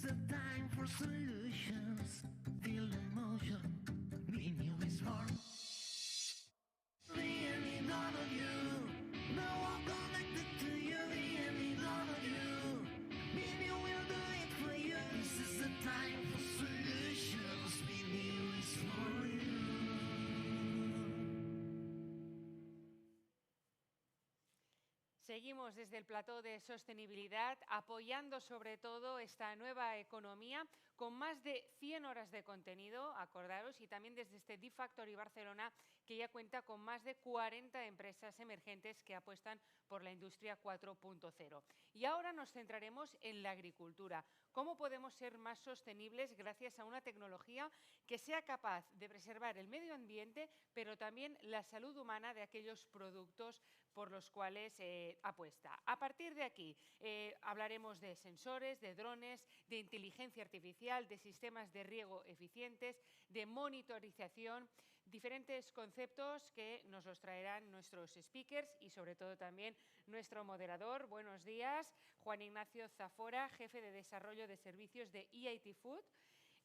is the time for solutions. Feel the motion. Be new is born. We need all of you. No one connected to you. We need all of you. Be new will do it for you. This is the time for solutions. Be new is for you. Seguimos desde el plató de sostenibilidad apoyando sobre todo esta nueva economía con más de 100 horas de contenido, acordaros, y también desde este D-Factory Barcelona, que ya cuenta con más de 40 empresas emergentes que apuestan por la industria 4.0. Y ahora nos centraremos en la agricultura. ¿Cómo podemos ser más sostenibles gracias a una tecnología que sea capaz de preservar el medio ambiente, pero también la salud humana de aquellos productos por los cuales apuesta? A partir de aquí hablaremos de sensores, de drones, de inteligencia artificial, de sistemas de riego eficientes, de monitorización, diferentes conceptos que nos los traerán nuestros speakers y sobre todo también nuestro moderador. Buenos días, Juan Ignacio Zafora, jefe de desarrollo de servicios de EIT Food.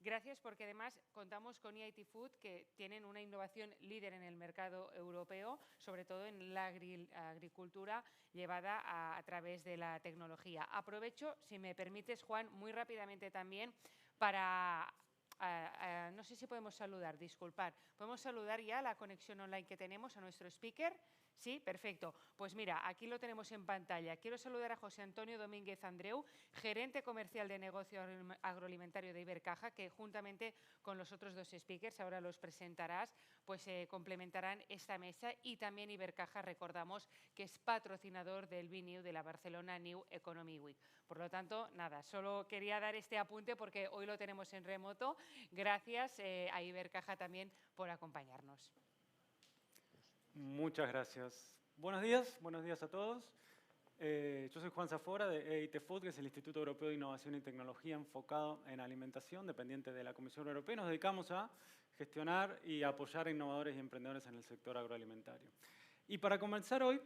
Gracias, porque además contamos con EIT Food, que tienen una innovación líder en el mercado europeo, sobre todo en la agricultura llevada a través de la tecnología. Aprovecho, si me permites, Juan, muy rápidamente también para... no sé si podemos saludar, disculpad. ¿Podemos saludar ya la conexión online que tenemos a nuestro speaker? Sí, perfecto. Pues mira, aquí lo tenemos en pantalla. Quiero saludar a José Antonio Domínguez Andreu, gerente comercial de negocio agroalimentario de Ibercaja, que juntamente con los otros dos speakers, ahora los presentarás, pues complementarán esta mesa. Y también Ibercaja, recordamos, que es patrocinador del BNEW, de la Barcelona New Economy Week. Por lo tanto, nada, solo quería dar este apunte porque hoy lo tenemos en remoto. Gracias a Ibercaja también por acompañarnos. Muchas gracias. Buenos días a todos. Yo soy Juan Zafora de EIT Food, que es el Instituto Europeo de Innovación y Tecnología enfocado en alimentación, dependiente de la Comisión Europea. Nos dedicamos a gestionar y apoyar a innovadores y emprendedores en el sector agroalimentario. Y para comenzar hoy,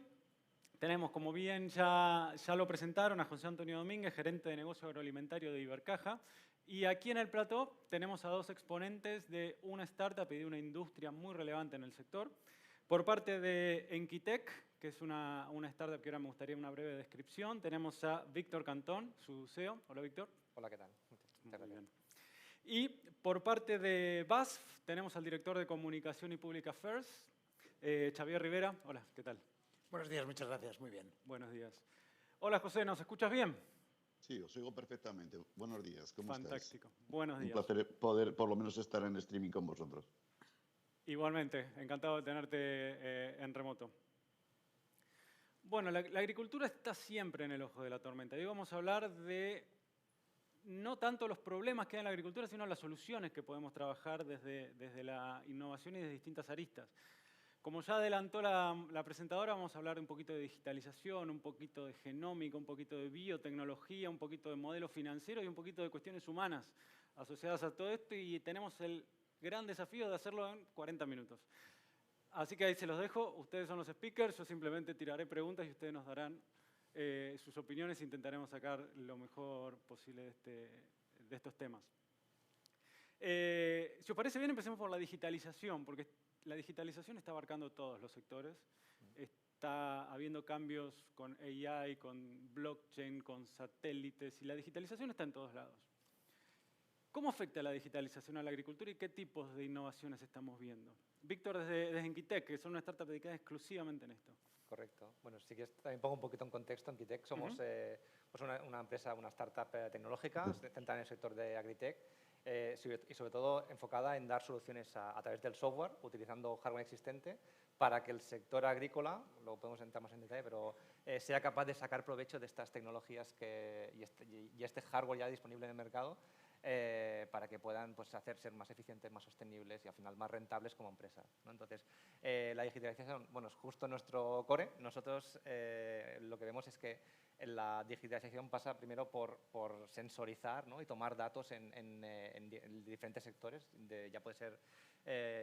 tenemos, como bien ya lo presentaron, a José Antonio Domínguez, gerente de negocio agroalimentario de Ibercaja. Y aquí en el plató tenemos a dos exponentes de una startup y de una industria muy relevante en el sector. Por parte de Enquitec, que es una startup que ahora me gustaría una breve descripción, tenemos a Víctor Cantón, su CEO. Hola, Víctor. Hola, ¿qué tal? Muy bien. Y por parte de BASF tenemos al director de Comunicación y Public Affairs, Xavier Rivera. Hola, ¿qué tal? Buenos días, muchas gracias, muy bien. Buenos días. Hola, José, ¿nos escuchas bien? Sí, os oigo perfectamente. Buenos días, ¿cómo estáis? Fantástico. Buenos días. Un placer poder por lo menos estar en streaming con vosotros. Igualmente, encantado de tenerte en remoto. Bueno, la agricultura está siempre en el ojo de la tormenta. Hoy vamos a hablar de no tanto los problemas que hay en la agricultura, sino las soluciones que podemos trabajar desde la innovación y desde distintas aristas. Como ya adelantó la presentadora, vamos a hablar un poquito de digitalización, un poquito de genómica, un poquito de biotecnología, un poquito de modelo financiero y un poquito de cuestiones humanas asociadas a todo esto, y tenemos el gran desafío de hacerlo en 40 minutos. Así que ahí se los dejo. Ustedes son los speakers, yo simplemente tiraré preguntas y ustedes nos darán sus opiniones e intentaremos sacar lo mejor posible de estos temas. Si os parece bien, empecemos por la digitalización, porque la digitalización está abarcando todos los sectores. Está habiendo cambios con AI, con blockchain, con satélites, y la digitalización está en todos lados. ¿Cómo afecta la digitalización a la agricultura y qué tipos de innovaciones estamos viendo? Víctor, desde Enquitec, que son una startup dedicada exclusivamente en esto. Correcto. Bueno, si quieres, también pongo un poquito en contexto. Enquitec somos pues una empresa, una startup tecnológica centrada en el sector de agritech y sobre todo enfocada en dar soluciones a través del software, utilizando hardware existente, para que el sector agrícola, luego podemos entrar más en detalle, pero sea capaz de sacar provecho de estas tecnologías y este hardware ya disponible en el mercado, para que puedan pues, ser más eficientes, más sostenibles y al final más rentables como empresa, ¿no? Entonces, la digitalización, bueno, es justo nuestro core. Nosotros lo que vemos es que la digitalización pasa primero por sensorizar, ¿no? Y tomar datos en diferentes sectores, ya puede ser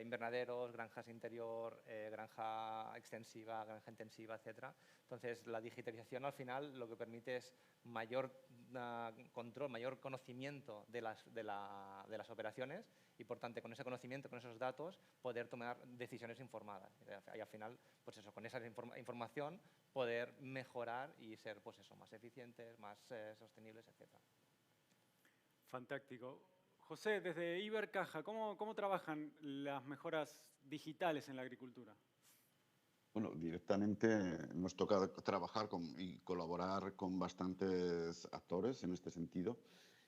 invernaderos, granjas interior, granja extensiva, granja intensiva, etc. Entonces, la digitalización al final lo que permite es mayor control, mayor conocimiento de las operaciones y, por tanto, con ese conocimiento, con esos datos, poder tomar decisiones informadas. Y al final, pues eso, con esa información, poder mejorar y ser, pues eso, más eficientes, más sostenibles, etc. Fantástico. José, desde Ibercaja, ¿cómo trabajan las mejoras digitales en la agricultura? Bueno, directamente nos toca trabajar y colaborar con bastantes actores en este sentido.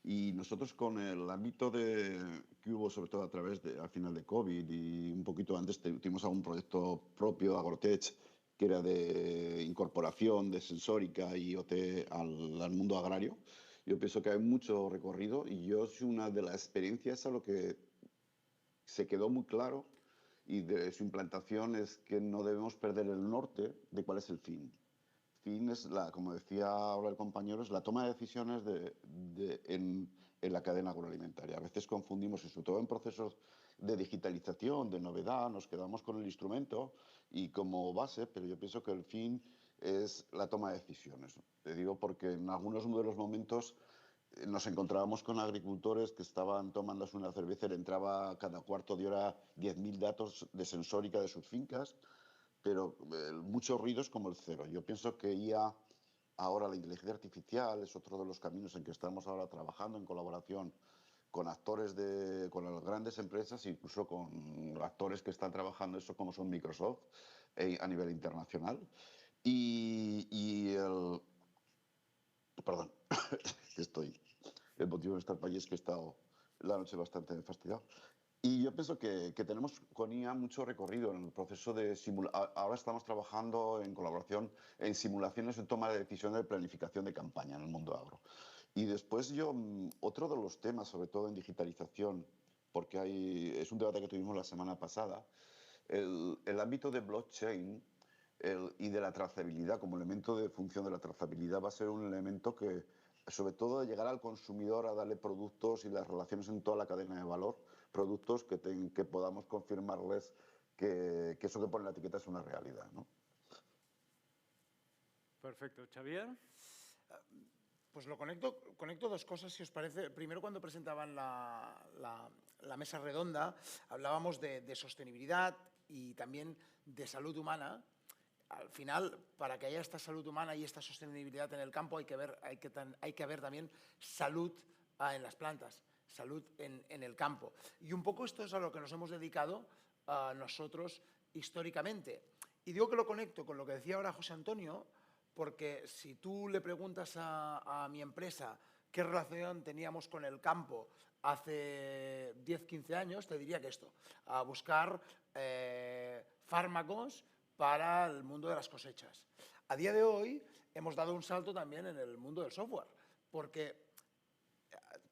Y nosotros con el ámbito que hubo, sobre todo a través al final de COVID y un poquito antes, tuvimos algún proyecto propio, Agrotech, que era de incorporación de sensórica y IoT al mundo agrario. Yo pienso que hay mucho recorrido y yo soy una de las experiencias a lo que se quedó muy claro y de su implantación es que no debemos perder el norte de cuál es el fin. Fin es, como decía ahora el compañero, es la toma de decisiones en la cadena agroalimentaria. A veces confundimos, y sobre todo en procesos de digitalización, de novedad, nos quedamos con el instrumento y como base, pero yo pienso que el fin es la toma de decisiones. Te digo porque en algunos de los momentos nos encontrábamos con agricultores que estaban tomándose una cerveza y le entraba cada cuarto de hora 10.000 datos de sensórica de sus fincas, pero muchos ruidos como el cero. Yo pienso que IA, ahora la inteligencia artificial, es otro de los caminos en que estamos ahora trabajando en colaboración con actores con las grandes empresas, incluso con actores que están trabajando eso como son Microsoft a nivel internacional. Perdón, el motivo de estar para allí es que he estado la noche bastante fastidiado. Y yo pienso que tenemos con IA mucho recorrido en el proceso de simulación. Ahora estamos trabajando en colaboración en simulaciones en toma de decisiones de planificación de campaña en el mundo agro. Y después otro de los temas, sobre todo en digitalización, porque es un debate que tuvimos la semana pasada, el ámbito de blockchain y de la trazabilidad como elemento de función de la trazabilidad va a ser un elemento que, sobre todo, de llegar al consumidor a darle productos y las relaciones en toda la cadena de valor, productos que podamos confirmarles que eso que pone en la etiqueta es una realidad, ¿no? Perfecto. Xavier. Pues lo conecto dos cosas, si os parece. Primero, cuando presentaban la mesa redonda, hablábamos de sostenibilidad y también de salud humana. Al final, para que haya esta salud humana y esta sostenibilidad en el campo, hay que haber también salud en las plantas, salud en el campo. Y un poco esto es a lo que nos hemos dedicado nosotros históricamente. Y digo que lo conecto con lo que decía ahora José Antonio, porque si tú le preguntas a mi empresa qué relación teníamos con el campo hace 10, 15 años, te diría que esto, a buscar fármacos para el mundo de las cosechas. A día de hoy hemos dado un salto también en el mundo del software, porque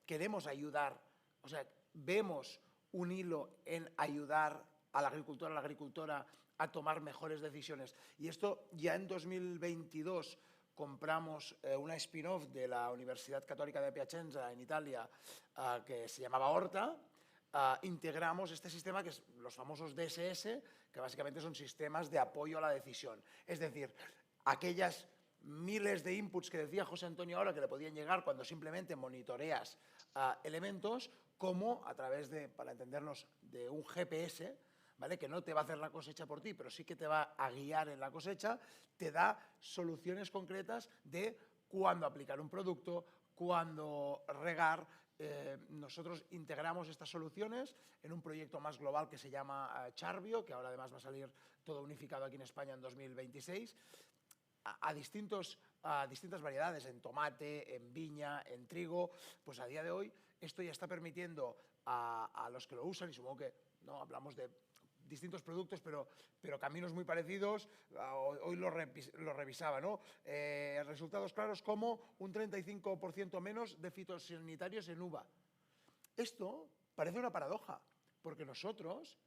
queremos ayudar, o sea, vemos un hilo en ayudar al agricultor, a la agricultora a tomar mejores decisiones. Y esto ya en 2022 compramos una spin-off de la Universidad Católica de Piacenza en Italia que se llamaba Horta. Integramos este sistema que es los famosos DSS, que básicamente son sistemas de apoyo a la decisión. Es decir, aquellas miles de inputs que decía José Antonio ahora que le podían llegar cuando simplemente monitoreas elementos, como a través de, para entendernos, de un GPS, ¿vale? Que no te va a hacer la cosecha por ti, pero sí que te va a guiar en la cosecha, te da soluciones concretas de cuándo aplicar un producto, cuándo regar. Nosotros integramos estas soluciones en un proyecto más global que se llama Charbio, que ahora además va a salir todo unificado aquí en España en 2026, a distintas variedades, en tomate, en viña, en trigo. Pues a día de hoy esto ya está permitiendo a los que lo usan, y supongo que no hablamos de distintos productos, pero caminos muy parecidos. Hoy lo revisaba, ¿no? Resultados claros como un 35% menos de fitosanitarios en uva. Esto parece una paradoja, porque nosotros,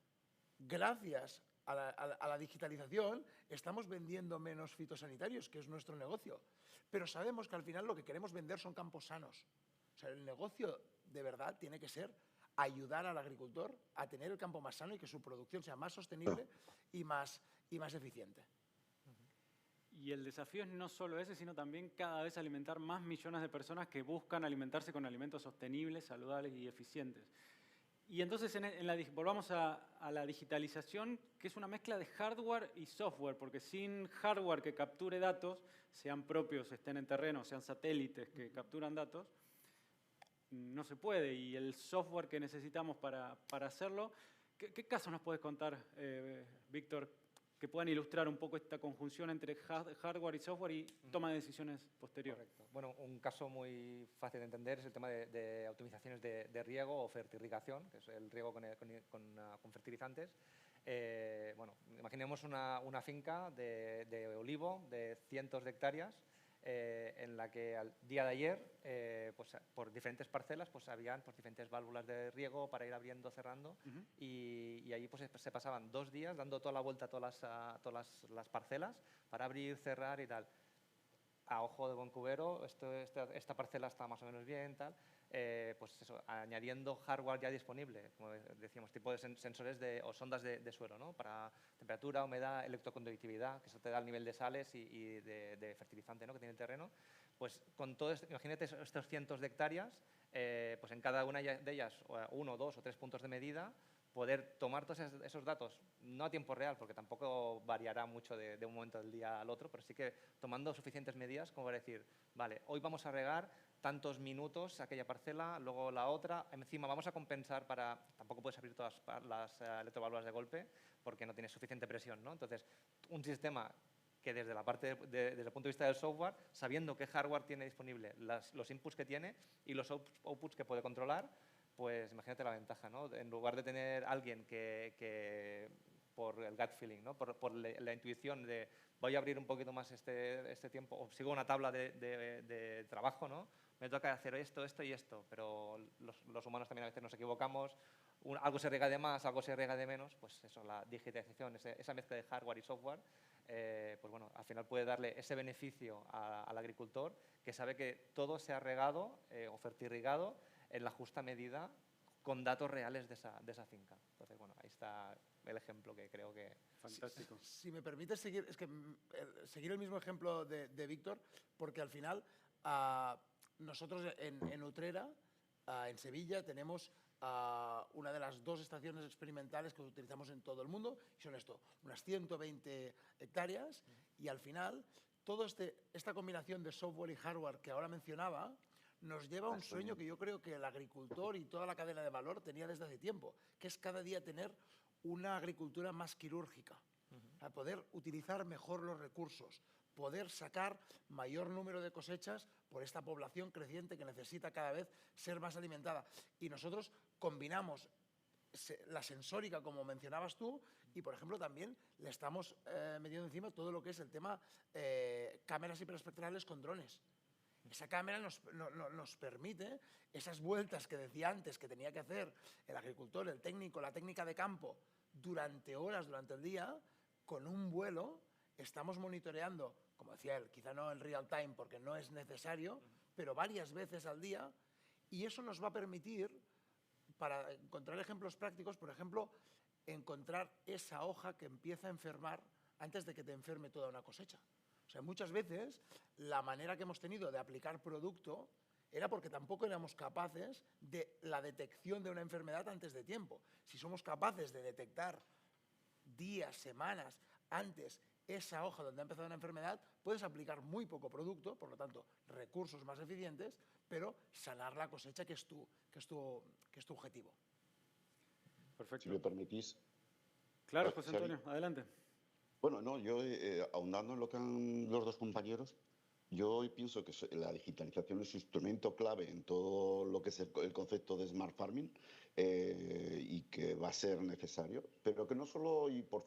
gracias a la digitalización, estamos vendiendo menos fitosanitarios, que es nuestro negocio. Pero sabemos que al final lo que queremos vender son campos sanos. O sea, el negocio de verdad tiene que ser ayudar al agricultor a tener el campo más sano y que su producción sea más sostenible y más eficiente. Y el desafío es no solo ese, sino también cada vez alimentar más millones de personas que buscan alimentarse con alimentos sostenibles, saludables y eficientes. Y entonces volvamos a la digitalización, que es una mezcla de hardware y software, porque sin hardware que capture datos, sean propios, estén en terreno, sean satélites que capturan datos, no se puede. Y el software que necesitamos para hacerlo, ¿qué casos nos puedes contar, Víctor, que puedan ilustrar un poco esta conjunción entre hardware y software y toma de decisiones posteriores? Correcto. Bueno, un caso muy fácil de entender es el tema de optimizaciones de riego o fertirrigación, que es el riego con fertilizantes. Bueno, imaginemos una finca de olivo de cientos de hectáreas, en la que al día de ayer, pues, por diferentes parcelas, pues habían diferentes válvulas de riego para ir abriendo, cerrando, y allí pues, se pasaban 2 días dando toda la vuelta a todas las parcelas para abrir, cerrar y tal. A ojo de buen cubero, esta parcela está más o menos bien, tal. Pues eso, añadiendo hardware ya disponible, como decíamos, tipo de sensores o sondas de suelo, ¿no? Para temperatura, humedad, electroconductividad, que eso te da el nivel de sales y de fertilizante, ¿no? Que tiene el terreno. Pues con todo esto, imagínate estos cientos de hectáreas, pues en cada una de ellas 1, 2 o 3 puntos de medida, poder tomar todos esos datos, no a tiempo real, porque tampoco variará mucho de un momento del día al otro, pero sí que tomando suficientes medidas como para decir, vale, hoy vamos a regar tantos minutos aquella parcela, luego la otra, encima vamos a compensar tampoco puedes abrir todas las electroválvulas de golpe porque no tienes suficiente presión, ¿no? Entonces, un sistema que desde desde el punto de vista del software, sabiendo qué hardware tiene disponible, los inputs que tiene y los outputs que puede controlar, pues imagínate la ventaja, ¿no? En lugar de tener alguien que por el gut feeling, ¿no? por la intuición de voy a abrir un poquito más este tiempo, o sigo una tabla de trabajo, ¿no? Me toca hacer esto y esto, pero los humanos también a veces nos equivocamos, algo se riega de más, algo se riega de menos, pues eso, la digitalización, esa mezcla de hardware y software, pues bueno, al final puede darle ese beneficio al agricultor que sabe que todo se ha regado o fertirrigado en la justa medida con datos reales de esa finca. Entonces, bueno, ahí está el ejemplo que creo que... Fantástico. Si me permites seguir, seguir el mismo ejemplo de Víctor, porque al final nosotros en Utrera, en Sevilla, tenemos una de las 2 estaciones experimentales que utilizamos en todo el mundo, y son unas 120 hectáreas, y al final toda esta combinación de software y hardware que ahora mencionaba nos lleva a un sueño que yo creo que el agricultor y toda la cadena de valor tenía desde hace tiempo, que es cada día tener una agricultura más quirúrgica, a poder utilizar mejor los recursos, poder sacar mayor número de cosechas por esta población creciente que necesita cada vez ser más alimentada. Y nosotros combinamos la sensórica, como mencionabas tú, y, por ejemplo, también le estamos metiendo encima todo lo que es el tema cámaras hiperespectrales con drones. Esa cámara nos permite esas vueltas que decía antes que tenía que hacer el agricultor, el técnico, la técnica de campo, durante horas, durante el día, con un vuelo estamos monitoreando, como decía él, quizá no en real time porque no es necesario, pero varias veces al día, y eso nos va a permitir, para encontrar ejemplos prácticos, por ejemplo, encontrar esa hoja que empieza a enfermar antes de que te enferme toda una cosecha. O sea, muchas veces la manera que hemos tenido de aplicar producto era porque tampoco éramos capaces de la detección de una enfermedad antes de tiempo. Si somos capaces de detectar días, semanas antes esa hoja donde ha empezado una enfermedad, puedes aplicar muy poco producto, por lo tanto, recursos más eficientes, pero sanar la cosecha que es tu objetivo. Perfecto. Si me permitís. Claro, José Antonio, adelante. Bueno, no, yo ahondando en lo que han los 2 compañeros, yo pienso que la digitalización es un instrumento clave en todo lo que es el concepto de smart farming y que va a ser necesario, pero que no solo y por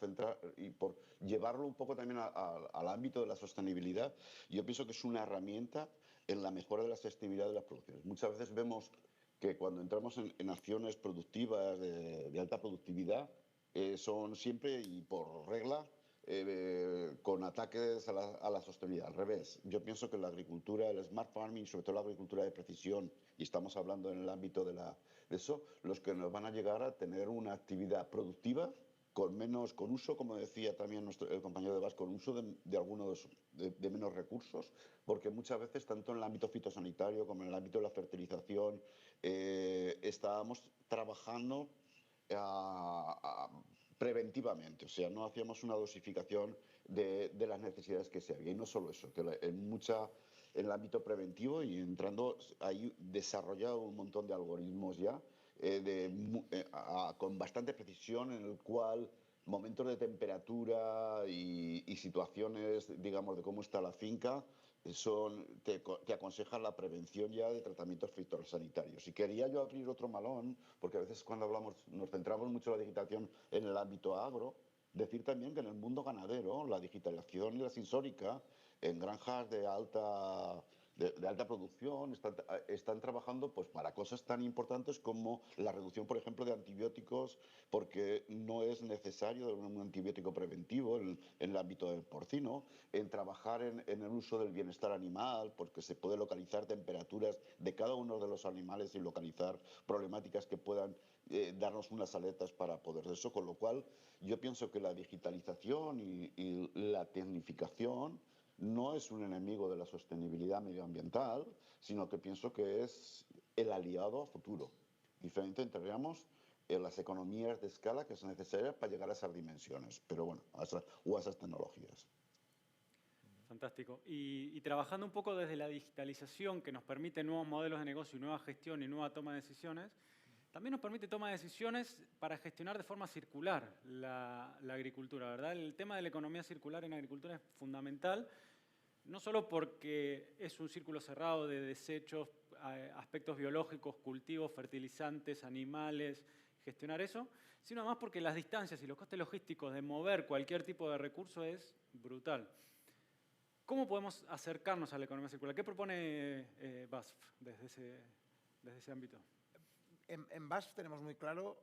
llevarlo un poco también al ámbito de la sostenibilidad, yo pienso que es una herramienta en la mejora de la sostenibilidad de las producciones. Muchas veces vemos que cuando entramos en acciones productivas de alta productividad, son siempre y por regla con ataques a la sostenibilidad. Al revés, yo pienso que la agricultura, el smart farming, sobre todo la agricultura de precisión, y estamos hablando en el ámbito de eso, los que nos van a llegar a tener una actividad productiva con menos, con uso, como decía también el compañero de Bas, con uso de algunos de menos recursos, porque muchas veces, tanto en el ámbito fitosanitario como en el ámbito de la fertilización, estábamos trabajando preventivamente, o sea, no hacíamos una dosificación de las necesidades que se había. Y no solo eso, que en el ámbito preventivo y entrando, hay desarrollado un montón de algoritmos ya con bastante precisión, en el cual momentos de temperatura y situaciones, digamos, de cómo está la finca, te aconsejan la prevención ya de tratamientos fitosanitarios. Y quería yo abrir otro melón, porque a veces cuando hablamos nos centramos mucho en la digitalización en el ámbito agro, decir también que en el mundo ganadero la digitalización y la sensórica en granjas de alta producción están trabajando pues, para cosas tan importantes como la reducción, por ejemplo, de antibióticos, porque no es necesario un antibiótico preventivo en el ámbito del porcino, en trabajar en el uso del bienestar animal, porque se puede localizar temperaturas de cada uno de los animales y localizar problemáticas que puedan darnos unas aletas para poder eso, con lo cual yo pienso que la digitalización y la tecnificación no es un enemigo de la sostenibilidad medioambiental, sino que pienso que es el aliado a futuro. Diferente entraríamos en las economías de escala que son necesarias para llegar a esas dimensiones, pero bueno, a esas tecnologías. Fantástico. Y trabajando un poco desde la digitalización que nos permite nuevos modelos de negocio, nueva gestión y nueva toma de decisiones, también nos permite tomar decisiones para gestionar de forma circular la agricultura, ¿verdad? El tema de la economía circular en agricultura es fundamental, no solo porque es un círculo cerrado de desechos, aspectos biológicos, cultivos, fertilizantes, animales, gestionar eso, sino además porque las distancias y los costes logísticos de mover cualquier tipo de recurso es brutal. ¿Cómo podemos acercarnos a la economía circular? ¿Qué propone BASF desde ese ámbito? En BASF tenemos muy claro,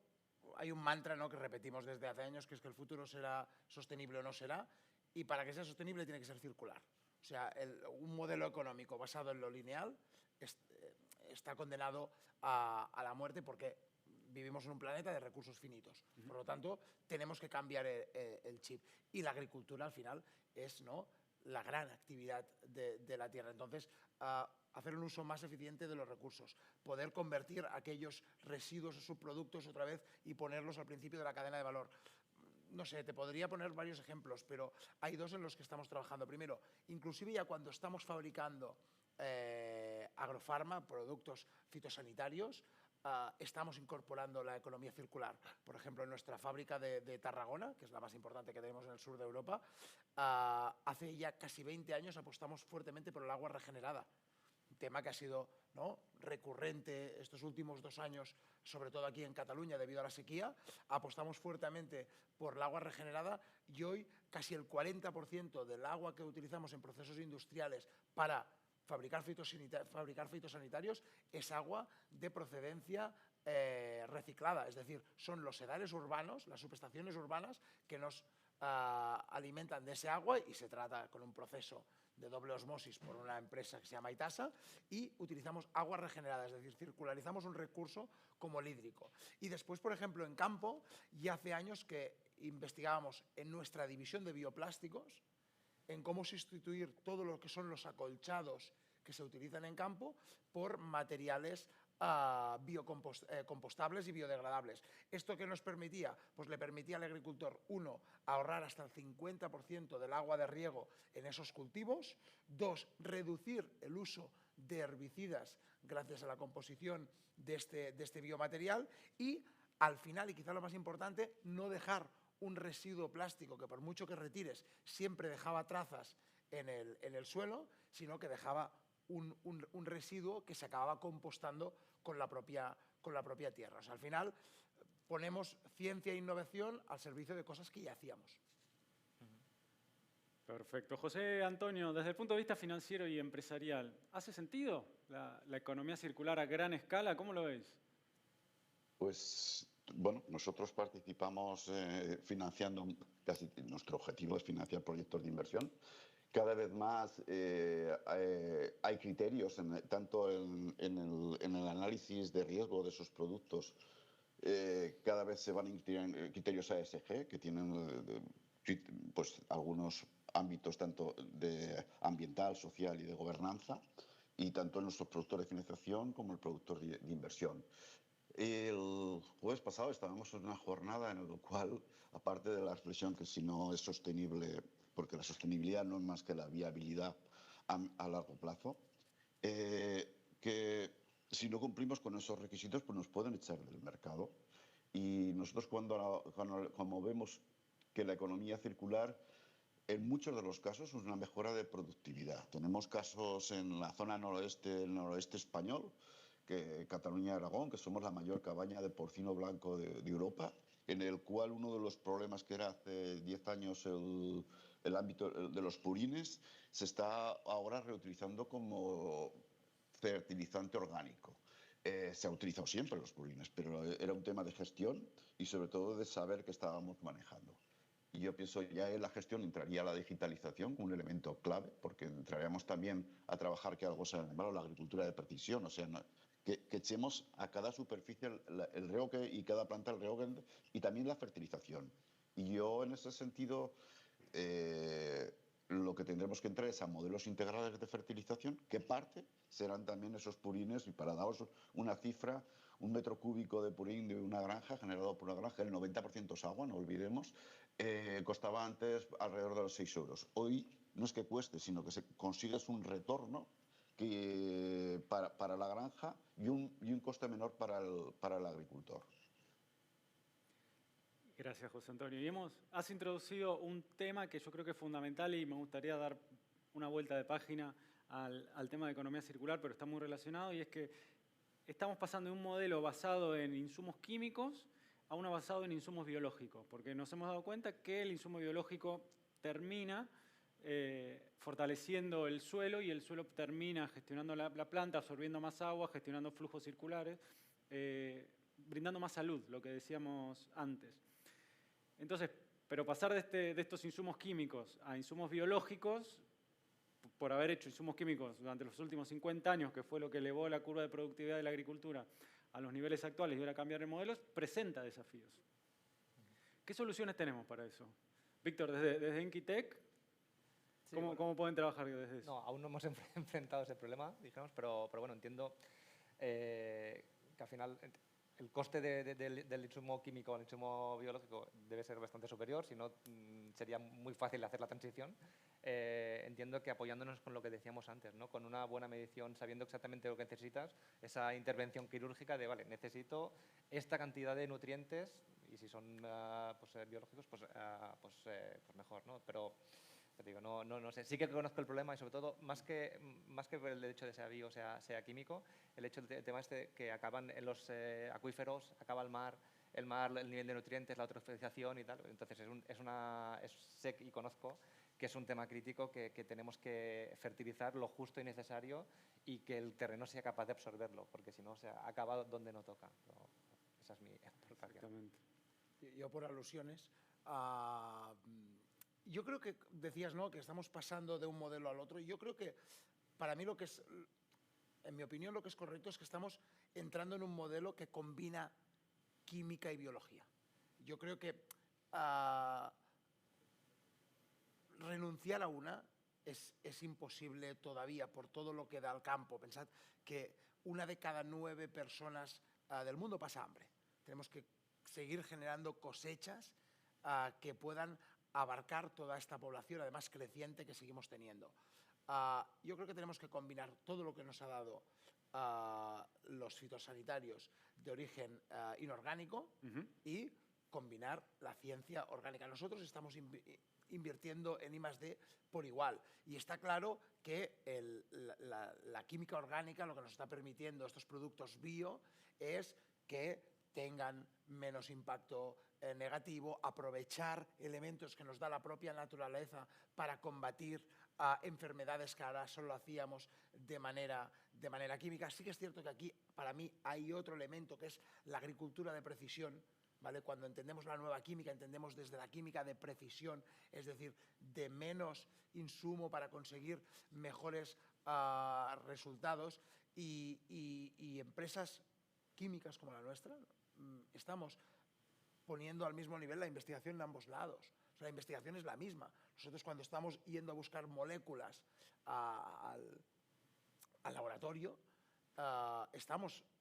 hay un mantra, ¿no?, que repetimos desde hace años, que es que el futuro será sostenible o no será, y para que sea sostenible tiene que ser circular. O sea, un modelo económico basado en lo lineal está condenado a la muerte porque vivimos en un planeta de recursos finitos. Por lo tanto, tenemos que cambiar el chip. Y la agricultura, al final, es, ¿no?, la gran actividad de la tierra. Entonces, hacer un uso más eficiente de los recursos, poder convertir aquellos residuos o subproductos otra vez y ponerlos al principio de la cadena de valor. No sé, te podría poner varios ejemplos, pero hay dos en los que estamos trabajando. Primero, inclusive ya cuando estamos fabricando agrofarma, productos fitosanitarios, estamos incorporando la economía circular. Por ejemplo, en nuestra fábrica de Tarragona, que es la más importante que tenemos en el sur de Europa, hace ya casi 20 años apostamos fuertemente por el agua regenerada. Un tema que ha sido, ¿no?, recurrente estos últimos 2 años, sobre todo aquí en Cataluña debido a la sequía. Apostamos fuertemente por el agua regenerada y hoy casi el 40% del agua que utilizamos en procesos industriales para fabricar fitosanitarios es agua de procedencia reciclada, es decir, son los sedales urbanos, las subestaciones urbanas que nos alimentan de ese agua y se trata con un proceso de doble osmosis por una empresa que se llama Itasa y utilizamos agua regenerada, es decir, circularizamos un recurso como el hídrico. Y después, por ejemplo, en campo, ya hace años que investigábamos en nuestra división de bioplásticos en cómo sustituir todo lo que son los acolchados que se utilizan en campo por materiales compostables y biodegradables. ¿Esto qué nos permitía? Pues le permitía al agricultor, uno, ahorrar hasta el 50% del agua de riego en esos cultivos, dos, reducir el uso de herbicidas gracias a la composición de este biomaterial y, al final, y quizá lo más importante, no dejar un residuo plástico que por mucho que retires siempre dejaba trazas en el suelo, sino que dejaba un residuo que se acababa compostando con la propia tierra. O sea, al final ponemos ciencia e innovación al servicio de cosas que ya hacíamos. Perfecto. José Antonio, desde el punto de vista financiero y empresarial, ¿hace sentido la economía circular a gran escala? ¿Cómo lo veis? Pues bueno, nosotros participamos financiando, nuestro objetivo es financiar proyectos de inversión. Cada vez más hay criterios, tanto en el análisis de riesgo de esos productos, cada vez se van a incluir criterios ASG que tienen pues, algunos ámbitos tanto de ambiental, social y de gobernanza, y tanto en nuestro productor de financiación como el productor de inversión. El jueves pasado estábamos en una jornada en la cual, aparte de la reflexión que si no es sostenible, porque la sostenibilidad no es más que la viabilidad a largo plazo, que si no cumplimos con esos requisitos, pues nos pueden echar del mercado. Y nosotros cuando vemos que la economía circular, en muchos de los casos, es una mejora de productividad. Tenemos casos en la zona noroeste, el noroeste español, Cataluña y Aragón, que somos la mayor cabaña de porcino blanco de Europa, en el cual uno de los problemas que era hace 10 años el ámbito de los purines, se está ahora reutilizando como fertilizante orgánico. Se ha utilizado siempre los purines, pero era un tema de gestión y sobre todo de saber qué estábamos manejando. Y yo pienso ya en la gestión entraría la digitalización como un elemento clave, porque entraríamos también a trabajar que algo sea llamado la agricultura de precisión, o sea, que echemos a cada superficie el rehogge y cada planta el rehogge y también la fertilización. Y yo en ese sentido lo que tendremos que entrar es a modelos integrales de fertilización, que parte serán también esos purines, y para daros una cifra, un metro cúbico de purín de una granja, generado por una granja, el 90% es agua, no olvidemos, costaba antes alrededor de los 6 euros. Hoy no es que cueste, sino que consigues un retorno para la granja y un coste menor para el agricultor. Gracias, José Antonio. Y has introducido un tema que yo creo que es fundamental y me gustaría dar una vuelta de página al tema de economía circular, pero está muy relacionado, y es que estamos pasando de un modelo basado en insumos químicos a uno basado en insumos biológicos, porque nos hemos dado cuenta que el insumo biológico termina fortaleciendo el suelo y el suelo termina gestionando la planta, absorbiendo más agua, gestionando flujos circulares, brindando más salud, lo que decíamos antes. Entonces, pero pasar de estos insumos químicos a insumos biológicos, por haber hecho insumos químicos durante los últimos 50 años, que fue lo que elevó la curva de productividad de la agricultura a los niveles actuales y ahora cambiar de modelos, presenta desafíos. ¿Qué soluciones tenemos para eso? Víctor, desde Inquitec, Sí, ¿cómo pueden trabajar desde eso? No, aún no hemos enfrentado ese problema, digamos, pero bueno, entiendo que al final el coste del insumo químico al insumo biológico debe ser bastante superior, si no sería muy fácil hacer la transición. Entiendo que apoyándonos con lo que decíamos antes, ¿no? Con una buena medición, sabiendo exactamente lo que necesitas, esa intervención quirúrgica de, vale, necesito esta cantidad de nutrientes, y si son biológicos, pues mejor, ¿no? Pero te digo, no sé. Sí que conozco el problema y sobre todo, más que el hecho de sea bio o sea químico, el tema este que acaban en los acuíferos, acaba el nivel de nutrientes, la eutrofización y tal. Entonces sé y conozco que es un tema crítico que tenemos que fertilizar lo justo y necesario y que el terreno sea capaz de absorberlo, porque si no, acaba donde no toca. Pero esa es mi aportación. Exactamente. Yo por alusiones, yo creo que decías, ¿no?, que estamos pasando de un modelo al otro, y yo creo que para mí en mi opinión, lo que es correcto es que estamos entrando en un modelo que combina química y biología. Yo creo que renunciar a una es imposible todavía por todo lo que da al campo. Pensad que 1 de cada 9 personas del mundo pasa hambre. Tenemos que seguir generando cosechas que puedan abarcar toda esta población, además creciente, que seguimos teniendo. Yo creo que tenemos que combinar todo lo que nos ha dado los fitosanitarios de origen inorgánico y combinar la ciencia orgánica. Nosotros estamos invirtiendo en I+D por igual, y está claro que la química orgánica lo que nos está permitiendo estos productos bio es que tengan menos impacto negativo, aprovechar elementos que nos da la propia naturaleza para combatir enfermedades que ahora solo hacíamos de manera química. Sí que es cierto que aquí, para mí, hay otro elemento que es la agricultura de precisión, ¿vale? Cuando entendemos la nueva química, entendemos desde la química de precisión, es decir, de menos insumo para conseguir mejores resultados, y empresas químicas como la nuestra estamos poniendo al mismo nivel la investigación en ambos lados. O sea, la investigación es la misma. Nosotros cuando estamos yendo a buscar moléculas al laboratorio,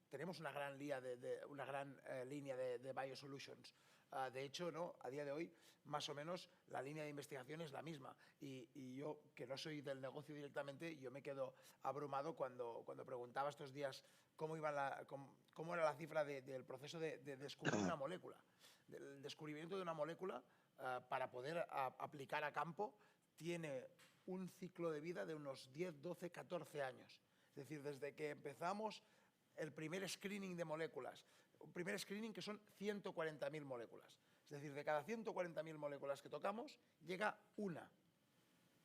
tenemos una gran línea de biosolutions. De hecho, ¿no? A día de hoy, más o menos, la línea de investigación es la misma. Y yo, que no soy del negocio directamente, yo me quedo abrumado cuando preguntaba estos días cómo era la cifra del proceso de descubrir una molécula. El descubrimiento de una molécula, para poder aplicar a campo, tiene un ciclo de vida de unos 10, 12, 14 años. Es decir, desde que empezamos el primer screening de moléculas, un primer screening que son 140.000 moléculas. Es decir, de cada 140.000 moléculas que tocamos, llega una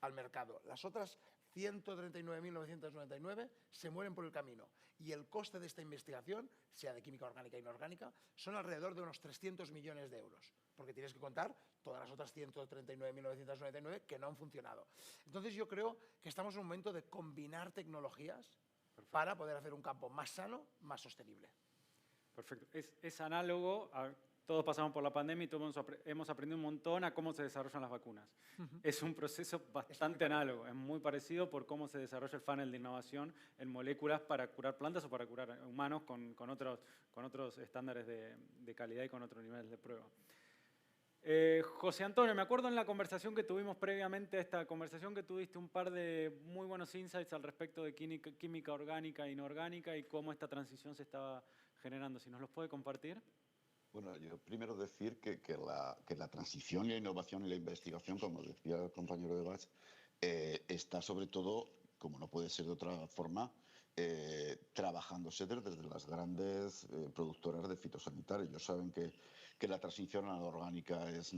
al mercado. Las otras 139.999 se mueren por el camino. Y el coste de esta investigación, sea de química orgánica e inorgánica, son alrededor de unos 300 millones de euros. Porque tienes que contar todas las otras 139.999 que no han funcionado. Entonces yo creo que estamos en un momento de combinar tecnologías para poder hacer un campo más sano, más sostenible. Perfecto. Es análogo todos pasamos por la pandemia y todos hemos aprendido un montón a cómo se desarrollan las vacunas. Es un proceso bastante análogo, es muy parecido por cómo se desarrolla el funnel de innovación en moléculas para curar plantas o para curar humanos con otros estándares de calidad y con otros niveles de prueba. José Antonio, me acuerdo en la conversación que tuvimos previamente a esta conversación que tuviste un par de muy buenos insights al respecto de química orgánica e inorgánica y cómo esta transición se estaba generando. Si nos los puede compartir. Bueno, yo primero decir que la transición y la innovación y la investigación, como decía el compañero de Bach, está sobre todo, como no puede ser de otra forma, trabajándose desde las grandes productoras de fitosanitarios. Ellos saben que la transición a la orgánica es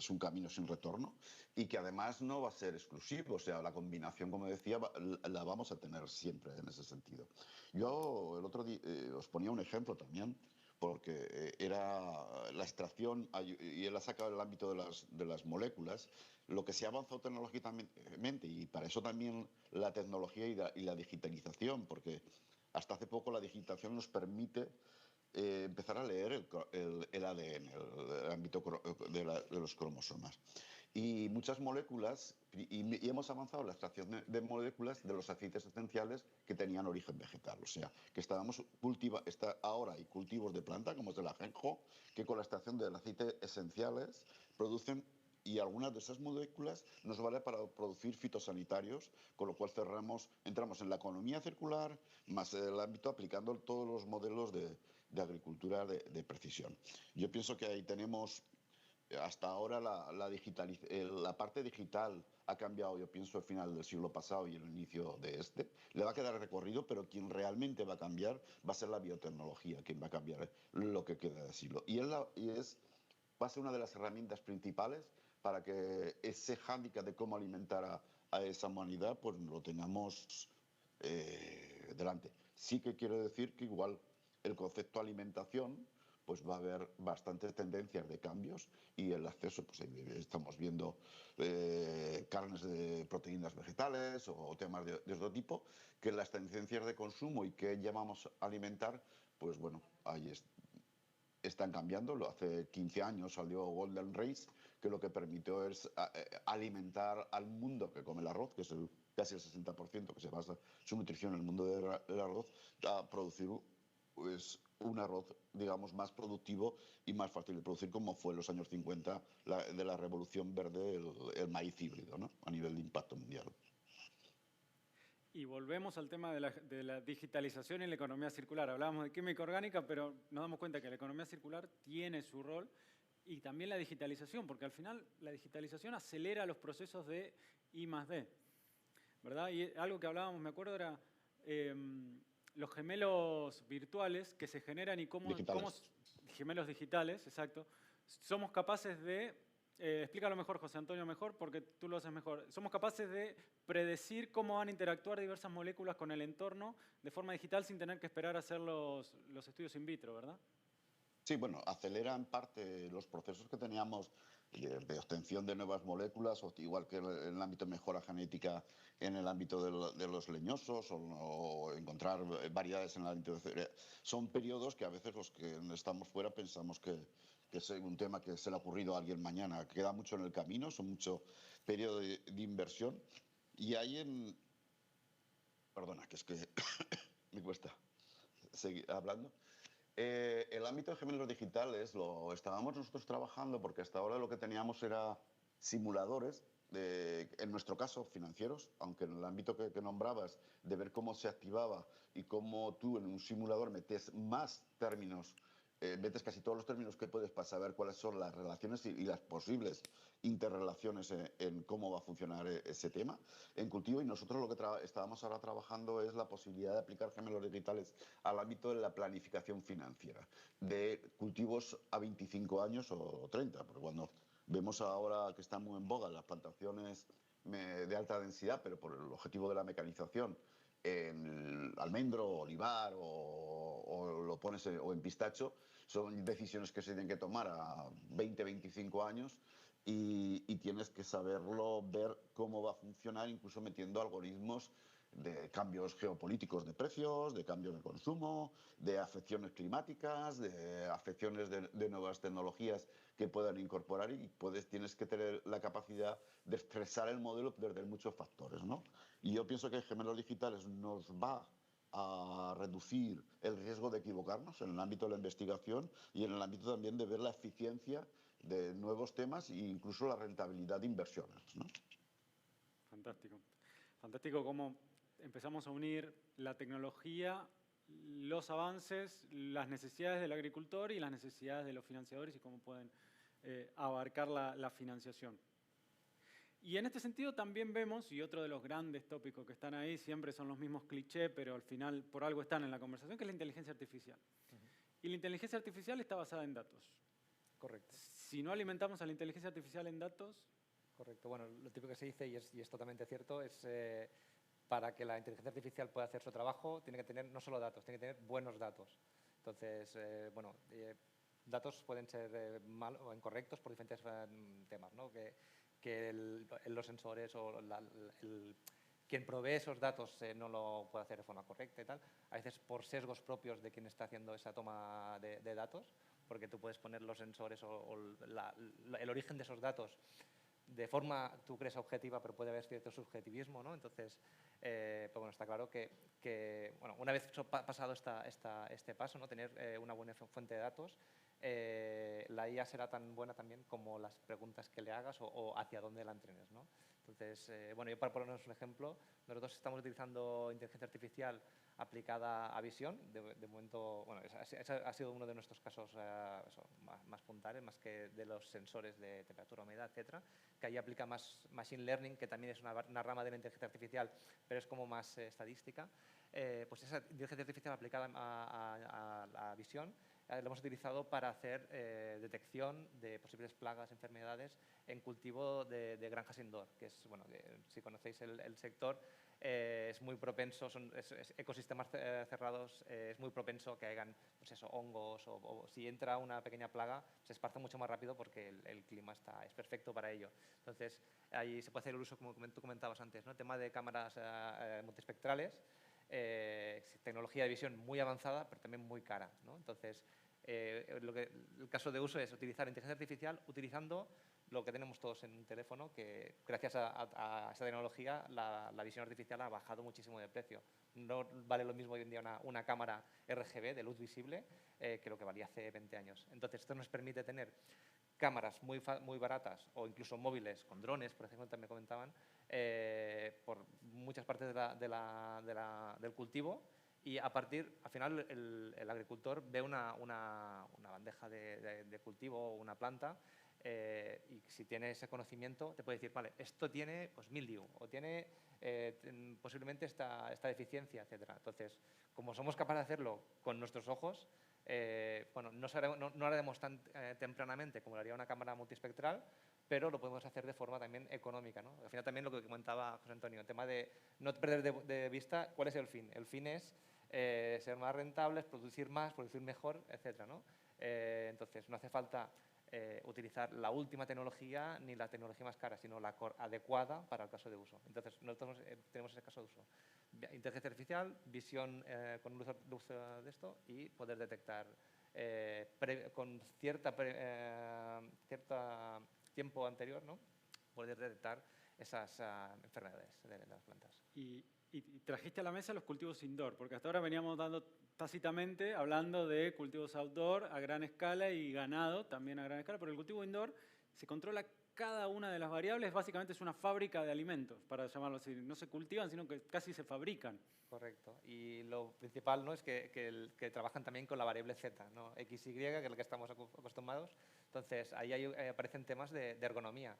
un camino sin retorno y que además no va a ser exclusivo. O sea, la combinación, como decía, la vamos a tener siempre en ese sentido. Yo el otro día os ponía un ejemplo también, porque era la extracción, y él ha sacado el ámbito de las moléculas, lo que se ha avanzado tecnológicamente, y para eso también la tecnología y la digitalización, porque hasta hace poco la digitalización nos permite empezar a leer el ADN, el ámbito de los cromosomas. Y muchas moléculas, y hemos avanzado en la extracción de moléculas de los aceites esenciales que tenían origen vegetal. O sea, que ahora hay cultivos de planta, como es el ajenjo, que con la extracción del aceite esenciales producen, y algunas de esas moléculas nos vale para producir fitosanitarios, con lo cual entramos en la economía circular, más el ámbito aplicando todos los modelos de agricultura de precisión. Yo pienso que ahí tenemos. Hasta ahora la parte digital ha cambiado, yo pienso, al final del siglo pasado y el inicio de este. Le va a quedar recorrido, pero quien realmente va a cambiar va a ser la biotecnología, quien va a cambiar lo que queda de siglo. Va a ser una de las herramientas principales para que ese hándicap de cómo alimentar a esa humanidad, pues lo tengamos delante. Sí que quiero decir que igual el concepto alimentación, pues va a haber bastantes tendencias de cambios y el acceso, pues estamos viendo carnes de proteínas vegetales o temas de otro tipo, que las tendencias de consumo y que llamamos alimentar, pues bueno, ahí están cambiando. Hace 15 años salió Golden Race, que lo que permitió es alimentar al mundo que come el arroz, que es casi el 60% que se basa su nutrición en el mundo del arroz, a producir pues un arroz, digamos, más productivo y más fácil de producir, como fue en los años 50 de la revolución verde, el maíz híbrido, ¿no? A nivel de impacto mundial. Y volvemos al tema de la digitalización y la economía circular. Hablábamos de química orgánica, pero nos damos cuenta que la economía circular tiene su rol y también la digitalización, porque al final la digitalización acelera los procesos de I+D, ¿verdad? Y algo que hablábamos, me acuerdo, era los gemelos virtuales que se generan y cómo gemelos digitales, exacto. Somos capaces de, explícalo mejor, José Antonio, mejor, porque tú lo haces mejor. Somos capaces de predecir cómo van a interactuar diversas moléculas con el entorno de forma digital sin tener que esperar a hacer los estudios in vitro, ¿verdad? Sí, bueno, acelera en parte los procesos que teníamos de obtención de nuevas moléculas, o igual que en el ámbito de mejora genética en el ámbito de los leñosos, o encontrar variedades en el ámbito de... Son periodos que a veces los que estamos fuera pensamos que es un tema que se le ha ocurrido a alguien mañana. Queda mucho en el camino, son mucho periodo de inversión. Y hay en... Perdona, que es que me cuesta seguir hablando. El ámbito de gemelos digitales lo estábamos nosotros trabajando porque hasta ahora lo que teníamos era simuladores, en nuestro caso financieros, aunque en el ámbito que nombrabas, de ver cómo se activaba y cómo tú en un simulador metes más términos, metes casi todos los términos que puedes para saber cuáles son las relaciones y las posibles interrelaciones en cómo va a funcionar ese tema en cultivo. Y nosotros lo que estábamos ahora trabajando es la posibilidad de aplicar gemelos digitales al ámbito de la planificación financiera, de cultivos a 25 años o 30, porque cuando vemos ahora que están muy en boga las plantaciones de alta densidad, pero por el objetivo de la mecanización, en almendro, olivar o lo pones o en pistacho, son decisiones que se tienen que tomar a 20, 25 años y tienes que saberlo, ver cómo va a funcionar, incluso metiendo algoritmos de cambios geopolíticos de precios, de cambios de consumo, de afecciones climáticas, de afecciones de nuevas tecnologías que puedan incorporar, y tienes que tener la capacidad de estresar el modelo desde muchos factores, ¿no? Y yo pienso que gemelos digitales nos va a reducir el riesgo de equivocarnos en el ámbito de la investigación y en el ámbito también de ver la eficiencia de nuevos temas e incluso la rentabilidad de inversiones, ¿no? Fantástico. Fantástico cómo empezamos a unir la tecnología, los avances, las necesidades del agricultor y las necesidades de los financiadores y cómo pueden abarcar la financiación. Y en este sentido también vemos, y otro de los grandes tópicos que están ahí, siempre son los mismos clichés, pero al final por algo están en la conversación, que es la inteligencia artificial. Y la inteligencia artificial está basada en datos. Correcto. Si no alimentamos a la inteligencia artificial en datos... Correcto. Bueno, lo típico que se dice, y es totalmente cierto, es para que la inteligencia artificial pueda hacer su trabajo, tiene que tener no solo datos, tiene que tener buenos datos. Entonces, datos pueden ser mal o incorrectos por diferentes temas, ¿no? Que los sensores o quien provee esos datos no lo puede hacer de forma correcta y tal. A veces por sesgos propios de quien está haciendo esa toma de datos, porque tú puedes poner los sensores o el origen de esos datos de forma, tú crees, objetiva, pero puede haber cierto subjetivismo, ¿no? Entonces, pues bueno, está claro que bueno, una vez pasado este paso, ¿no? Tener una buena fuente de datos, la IA será tan buena también como las preguntas que le hagas o hacia dónde la entrenes, ¿no? Entonces, bueno, yo para ponernos un ejemplo, nosotros estamos utilizando inteligencia artificial aplicada a visión. De momento, bueno, ha sido uno de nuestros casos más puntuales, más que de los sensores de temperatura, humedad, etcétera, que ahí aplica más machine learning, que también es una rama de la inteligencia artificial, pero es como más estadística. Pues esa inteligencia artificial aplicada a la visión la hemos utilizado para hacer detección de posibles plagas, enfermedades en cultivo de granjas indoor, que es, bueno, si conocéis el sector, es muy propenso, son ecosistemas cerrados, es muy propenso que hayan, pues eso, hongos, o si entra una pequeña plaga, se esparce mucho más rápido porque el clima es perfecto para ello. Entonces, ahí se puede hacer el uso, como tú comentabas antes, ¿no? El tema de cámaras multiespectrales, tecnología de visión muy avanzada, pero también muy cara, ¿no? Entonces, el caso de uso es utilizar inteligencia artificial utilizando lo que tenemos todos en un teléfono, que gracias a esa tecnología la visión artificial ha bajado muchísimo de precio. No vale lo mismo hoy en día una cámara RGB de luz visible que lo que valía hace 20 años. Entonces, esto nos permite tener cámaras muy baratas o incluso móviles con drones, por ejemplo, también comentaban, por muchas partes del cultivo. Y al final, el agricultor ve una bandeja de cultivo o una planta, y si tiene ese conocimiento te puede decir, vale, esto tiene pues mildew o tiene posiblemente esta deficiencia, etcétera. Entonces, como somos capaces de hacerlo con nuestros ojos, bueno, no lo haremos tan tempranamente como lo haría una cámara multiespectral, pero lo podemos hacer de forma también económica, ¿no? Al final también lo que comentaba José Antonio, el tema de no perder de vista cuál es el fin. El fin es ser más rentables, producir más, producir mejor, etcétera, ¿no? Entonces, no hace falta utilizar la última tecnología ni la tecnología más cara, sino la adecuada para el caso de uso. Entonces, nosotros tenemos ese caso de uso. Inteligencia artificial, visión con luz de esto y poder detectar con cierta tiempo anterior, ¿no? Poder detectar esas enfermedades de las plantas. Y trajiste a la mesa los cultivos indoor, porque hasta ahora veníamos dando tácitamente hablando de cultivos outdoor a gran escala y ganado también a gran escala, pero el cultivo indoor se controla cada una de las variables, básicamente es una fábrica de alimentos, para llamarlo así. No se cultivan, sino que casi se fabrican. Correcto. Y lo principal, ¿no?, es que trabajan también con la variable Z, ¿no? X, Y, que es lo que estamos acostumbrados. Entonces, ahí aparecen temas de ergonomía.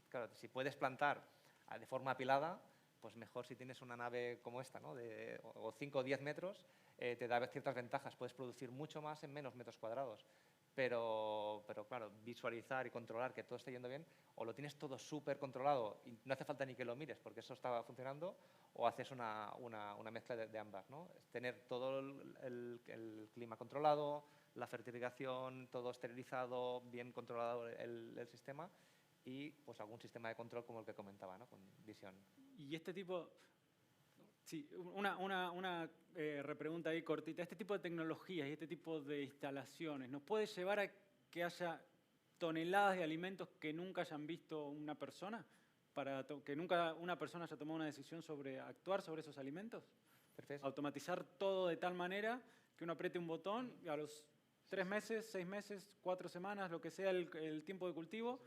Claro, si puedes plantar de forma apilada, pues mejor si tienes una nave como esta, ¿no?, o 5 o 10 metros, te da ciertas ventajas. Puedes producir mucho más en menos metros cuadrados. Pero claro, visualizar y controlar que todo esté yendo bien, o lo tienes todo súper controlado y no hace falta ni que lo mires porque eso está funcionando, o haces una mezcla de ambas, ¿no? Es tener todo el clima controlado, la fertilización, todo esterilizado, bien controlado el sistema y pues algún sistema de control como el que comentaba, ¿no?, con visión. Y este tipo... Sí, una repregunta ahí cortita. Este tipo de tecnologías y este tipo de instalaciones, ¿nos puede llevar a que haya toneladas de alimentos que nunca hayan visto una persona? Para que nunca una persona haya tomado una decisión sobre actuar sobre esos alimentos. Perfecto. Automatizar todo de tal manera que uno apriete un botón y a los 3 meses, 6 meses, 4 semanas, lo que sea el tiempo de cultivo,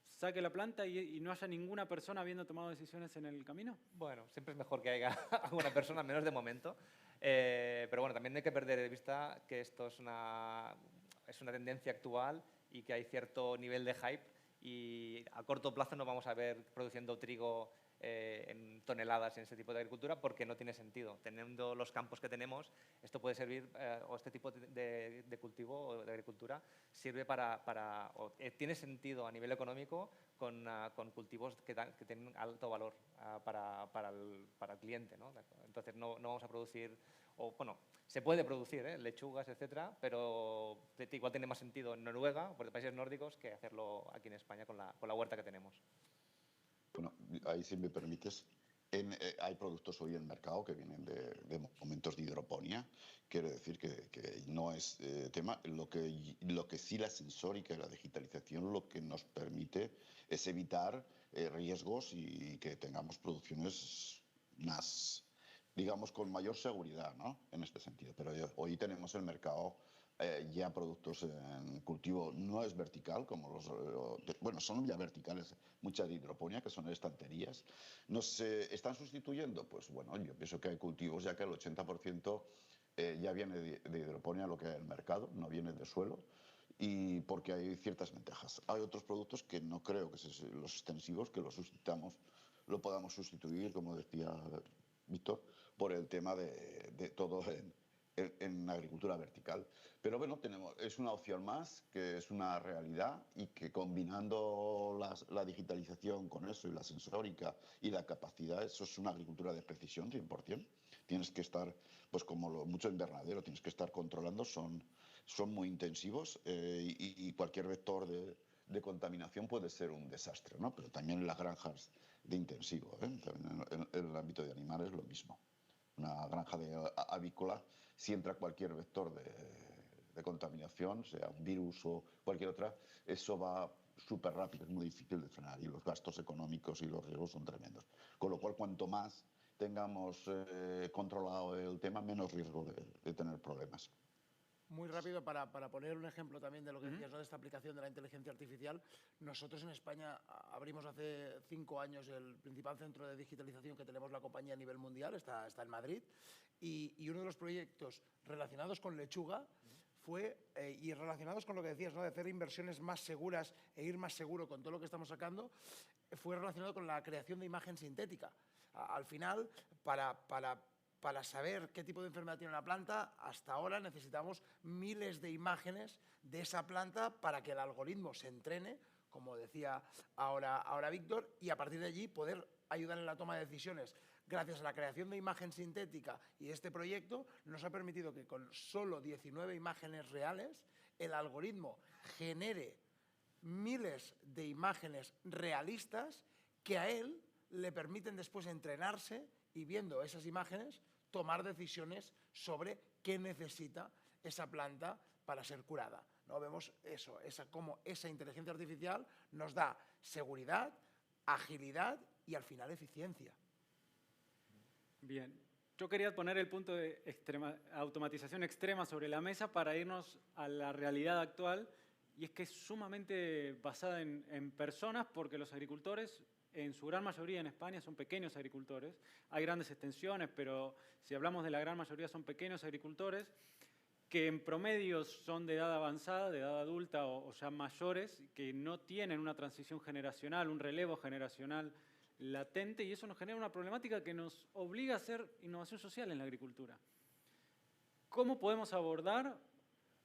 saque la planta y no haya ninguna persona habiendo tomado decisiones en el camino? Bueno, siempre es mejor que haya alguna persona, menos de momento. Pero bueno, también no hay que perder de vista que esto es una tendencia actual y que hay cierto nivel de hype y a corto plazo no vamos a ver produciendo trigo en toneladas en ese tipo de agricultura porque no tiene sentido. Teniendo los campos que tenemos, esto puede servir, o este tipo de cultivo o de agricultura sirve tiene sentido a nivel económico con cultivos que tienen alto valor para el cliente, ¿no? Entonces no vamos a producir, o bueno, se puede producir lechugas, etcétera, pero igual tiene más sentido en Noruega o por países nórdicos que hacerlo aquí en España con la huerta que tenemos. Bueno, ahí si me permites, hay productos hoy en el mercado que vienen de momentos de hidroponía. Quiere decir que no es tema. Lo que sí la sensórica y la digitalización lo que nos permite es evitar riesgos y que tengamos producciones más, digamos, con mayor seguridad, ¿no?, en este sentido. Pero hoy tenemos el mercado ya productos en cultivo no es vertical, como bueno, son ya verticales, muchas de hidroponía, que son estanterías. ¿No se están sustituyendo? Pues bueno, yo pienso que hay cultivos ya que el 80% ya viene de hidroponía, lo que hay en el mercado, no viene de suelo, y porque hay ciertas ventajas. Hay otros productos que no creo que los extensivos, que lo podamos sustituir, como decía Víctor, por el tema de todo en agricultura vertical. Pero bueno, es una opción más, que es una realidad y que combinando la digitalización con eso y la sensórica y la capacidad, eso es una agricultura de precisión 100%. Tienes que estar, pues como mucho invernadero, tienes que estar controlando, son muy intensivos y cualquier vector de contaminación puede ser un desastre, ¿no? Pero también en las granjas de intensivo, también en el ámbito de animales lo mismo. Una granja avícola, si entra cualquier vector de contaminación, sea un virus o cualquier otra, eso va súper rápido, es muy difícil de frenar y los gastos económicos y los riesgos son tremendos. Con lo cual, cuanto más tengamos controlado el tema, menos riesgo de tener problemas. Muy rápido, para poner un ejemplo también de lo que decías, ¿no?, de esta aplicación de la inteligencia artificial. Nosotros en España abrimos hace 5 años el principal centro de digitalización que tenemos la compañía a nivel mundial, está en Madrid, y uno de los proyectos relacionados con lechuga fue, y relacionados con lo que decías, ¿no?, de hacer inversiones más seguras e ir más seguro con todo lo que estamos sacando, fue relacionado con la creación de imagen sintética. Al final, para saber qué tipo de enfermedad tiene la planta, hasta ahora necesitamos miles de imágenes de esa planta para que el algoritmo se entrene, como decía ahora Víctor, y a partir de allí poder ayudar en la toma de decisiones. Gracias a la creación de imagen sintética y este proyecto nos ha permitido que con solo 19 imágenes reales el algoritmo genere miles de imágenes realistas que a él le permiten después entrenarse y viendo esas imágenes tomar decisiones sobre qué necesita esa planta para ser curada, ¿no? Vemos eso, cómo esa inteligencia artificial nos da seguridad, agilidad y al final eficiencia. Bien, yo quería poner el punto de automatización extrema sobre la mesa para irnos a la realidad actual, y es que es sumamente basada en personas, porque los agricultores, en su gran mayoría en España, son pequeños agricultores. Hay grandes extensiones, pero si hablamos de la gran mayoría son pequeños agricultores que en promedio son de edad avanzada, de edad adulta o ya mayores, que no tienen una transición generacional, un relevo generacional latente, y eso nos genera una problemática que nos obliga a hacer innovación social en la agricultura. ¿Cómo podemos abordar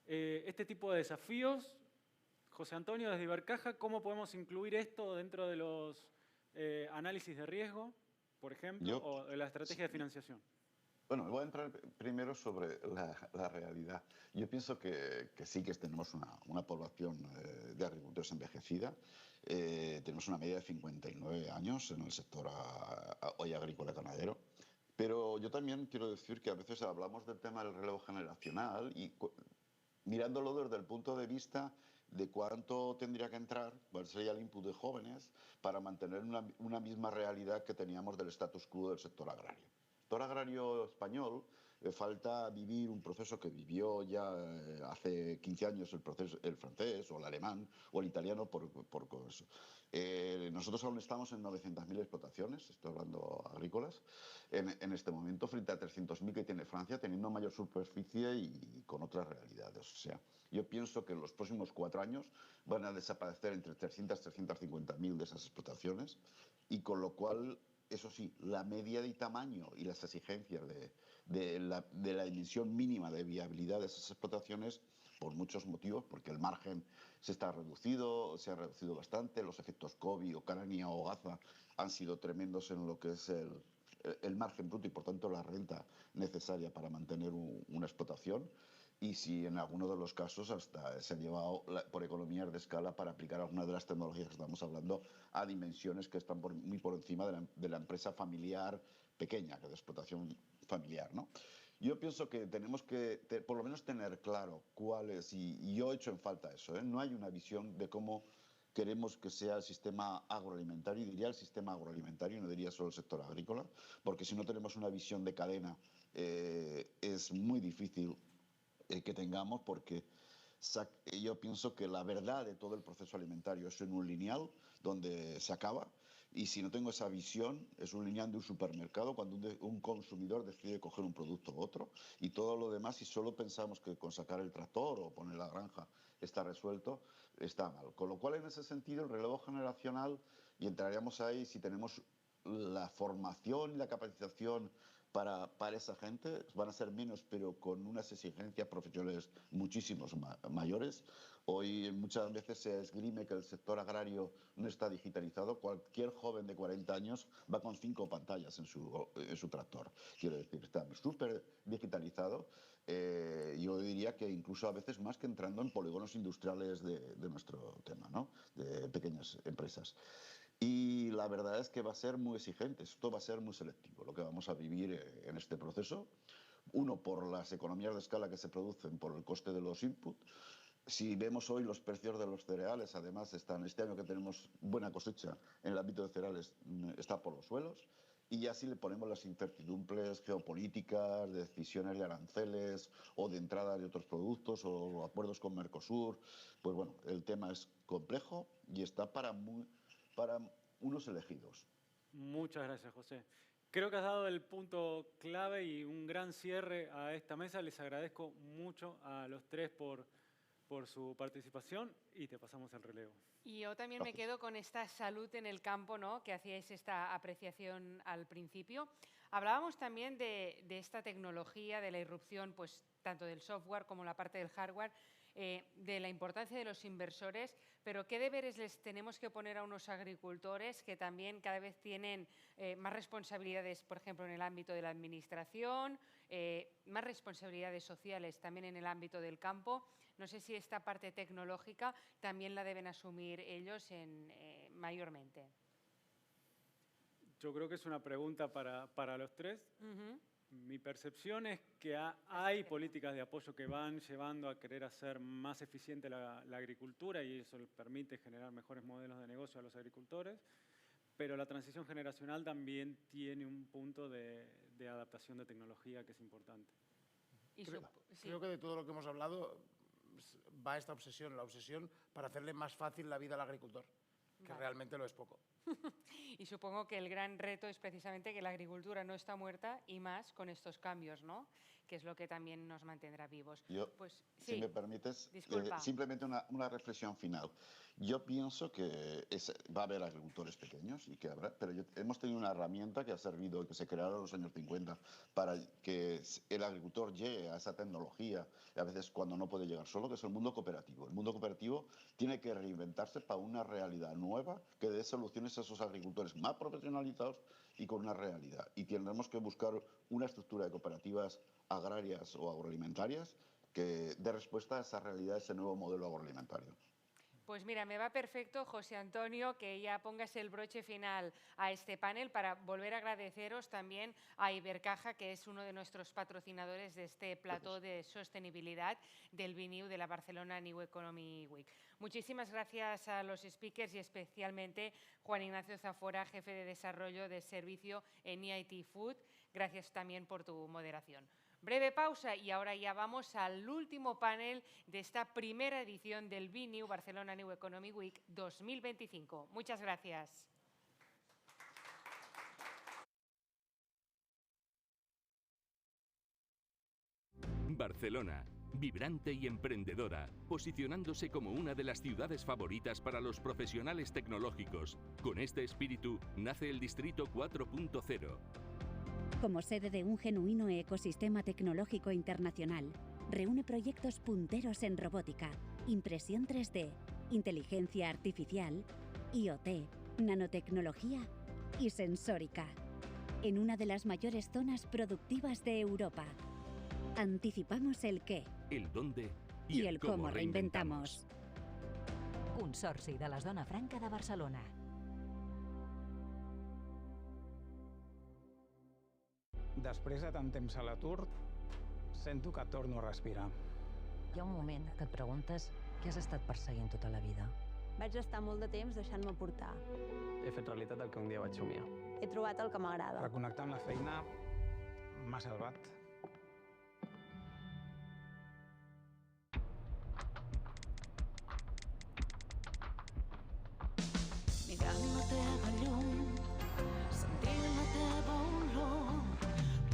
este tipo de desafíos? José Antonio, desde Ibercaja, ¿cómo podemos incluir esto dentro de los análisis de riesgo, por ejemplo, o de la estrategia de financiación? Bueno, voy a entrar primero sobre la realidad. Yo pienso que sí que tenemos una población de agricultores envejecida. Tenemos una media de 59 años en el sector hoy agrícola ganadero. Pero yo también quiero decir que a veces hablamos del tema del relevo generacional y mirándolo desde el punto de vista de cuánto tendría que entrar, cuál sería el input de jóvenes para mantener una misma realidad que teníamos del status quo del sector agrario. El sector agrario español le falta vivir un proceso que vivió ya hace 15 años el francés o el alemán o el italiano por eso. Nosotros aún estamos en 900.000 explotaciones, estoy hablando agrícolas, en este momento, frente a 300.000 que tiene Francia, teniendo mayor superficie y con otras realidades. O sea, yo pienso que en los próximos 4 años van a desaparecer entre 300 y 350.000 de esas explotaciones, y con lo cual, eso sí, la media de tamaño y las exigencias de la dimensión mínima de viabilidad de esas explotaciones, por muchos motivos, porque el margen se ha reducido bastante, los efectos COVID o Carania o Gaza han sido tremendos en lo que es el margen bruto y por tanto la renta necesaria para mantener una explotación. Y si en alguno de los casos hasta se han llevado por economías de escala para aplicar algunas de las tecnologías que estamos hablando a dimensiones que están muy por encima de la empresa familiar pequeña, que de explotación familiar, ¿no? Yo pienso que tenemos que por lo menos tener claro cuál es, y yo he hecho en falta eso, ¿eh? No hay una visión de cómo queremos que sea el sistema agroalimentario, y diría el sistema agroalimentario, no diría solo el sector agrícola, porque si no tenemos una visión de cadena es muy difícil que tengamos, porque yo pienso que la verdad de todo el proceso alimentario es en un lineal donde se acaba, y si no tengo esa visión, es un lineal de un supermercado cuando un consumidor decide coger un producto u otro, y todo lo demás, si solo pensamos que con sacar el tractor o poner la granja está resuelto, está mal. Con lo cual, en ese sentido, el relevo generacional, y entraríamos ahí si tenemos la formación y la capacitación para esa gente, van a ser menos, pero con unas exigencias profesionales muchísimos mayores. Hoy muchas veces se esgrime que el sector agrario no está digitalizado. Cualquier joven de 40 años va con 5 pantallas en su tractor. Quiero decir, está súper digitalizado. Yo diría que incluso a veces más que entrando en polígonos industriales de nuestro tema, ¿no? De pequeñas empresas. Y la verdad es que va a ser muy exigente, esto va a ser muy selectivo lo que vamos a vivir en este proceso. Uno, por las economías de escala que se producen por el coste de los inputs. Si vemos hoy los precios de los cereales, además este año que tenemos buena cosecha en el ámbito de cereales, está por los suelos. Y ya si le ponemos las incertidumbres geopolíticas, de decisiones de aranceles o de entrada de otros productos o acuerdos con Mercosur, pues bueno, el tema es complejo y está para unos elegidos. Muchas gracias, José. Creo que has dado el punto clave y un gran cierre a esta mesa. Les agradezco mucho a los tres por su participación, y te pasamos el relevo. Y yo también me quedo con esta salud en el campo, ¿no?, que hacíais esta apreciación al principio. Hablábamos también de esta tecnología, de la irrupción, pues tanto del software como la parte del hardware, de la importancia de los inversores, pero ¿qué deberes les tenemos que poner a unos agricultores que también cada vez tienen más responsabilidades, por ejemplo, en el ámbito de la administración, más responsabilidades sociales también en el ámbito del campo? No sé si esta parte tecnológica también la deben asumir ellos mayormente. Yo creo que es una pregunta para los tres. Mi percepción es que hay políticas de apoyo que van llevando a querer hacer más eficiente la agricultura y eso les permite generar mejores modelos de negocio a los agricultores, pero la transición generacional también tiene un punto de adaptación de tecnología que es importante. Creo que de todo lo que hemos hablado va esta obsesión, la obsesión para hacerle más fácil la vida al agricultor, que realmente lo es poco. Y supongo que el gran reto es precisamente que la agricultura no está muerta y más con estos cambios, ¿no? Que es lo que también nos mantendrá vivos. Yo, pues, si sí, me permites, disculpa. simplemente una reflexión final. Yo pienso que va a haber agricultores pequeños y que habrá, pero hemos tenido una herramienta que ha servido, que se crearon en los años 50 para que el agricultor llegue a esa tecnología, y a veces cuando no puede llegar solo, que es el mundo cooperativo. El mundo cooperativo tiene que reinventarse para una realidad nueva que dé soluciones a esos agricultores más profesionalizados y con una realidad. Y tendremos que buscar una estructura de cooperativas agrarias o agroalimentarias que dé respuesta a esa realidad, a ese nuevo modelo agroalimentario. Pues mira, me va perfecto, José Antonio, que ya pongas el broche final a este panel para volver a agradeceros también a Ibercaja, que es uno de nuestros patrocinadores de este plató de sostenibilidad del BNIU de la Barcelona New Economy Week. Muchísimas gracias a los speakers y especialmente Juan Ignacio Zafora, jefe de desarrollo de servicio en EIT Food. Gracias también por tu moderación. Breve pausa y ahora ya vamos al último panel de esta primera edición del BNIU Barcelona New Economy Week 2025. Muchas gracias. Barcelona, vibrante y emprendedora, posicionándose como una de las ciudades favoritas para los profesionales tecnológicos. Con este espíritu nace el Distrito 4.0. Como sede de un genuino ecosistema tecnológico internacional, reúne proyectos punteros en robótica, impresión 3D, inteligencia artificial, IoT, nanotecnología y sensórica, en una de las mayores zonas productivas de Europa. Anticipamos el qué, el dónde i el cómo reinventamos. Consorci de la Zona Franca de Barcelona. Després de tant temps a l'atur, sento que torno a respirar. Hi ha un moment que et preguntes què has estat perseguint tota la vida. Vaig estar molt de temps deixant-me portar. He fet realitat el que un dia vaig somiar. He trobat el que m'agrada. Reconnectar amb la feina m'ha salvat. Mirant la teva llum, sentint la teva olor,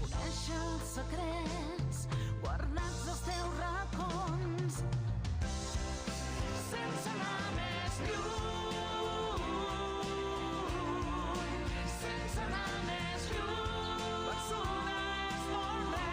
conèixer els secrets guardats als teus racons, sense anar més lluny, sense anar més lluny, Barcelona és molt més.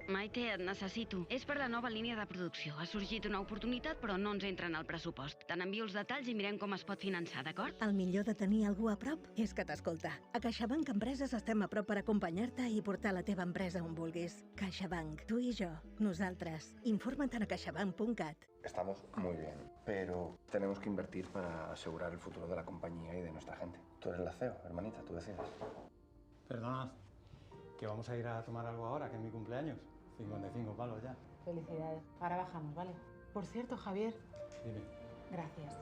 Maite, et necessito. És per la nova línia de producció. Ha sorgit una oportunitat, però no ens entra en el pressupost. Te n'envio els detalls i mirem com es pot finançar, d'acord? El millor de tenir algú a prop és que t'escolta. A CaixaBank Empreses estem a prop per acompanyar-te i portar la teva empresa on vulguis. CaixaBank, tu i jo, nosaltres. Informa't a caixabank.cat. Estamos muy bien, pero tenemos que invertir para asegurar el futuro de la compañía y de nuestra gente. Tú eres la CEO, hermanita, tú decides. Perdona, que vamos a ir a tomar algo ahora, que es mi cumpleaños. 55 palos ya. Felicidades. Ahora bajamos, ¿vale? Por cierto, Javier. Dime. Gracias.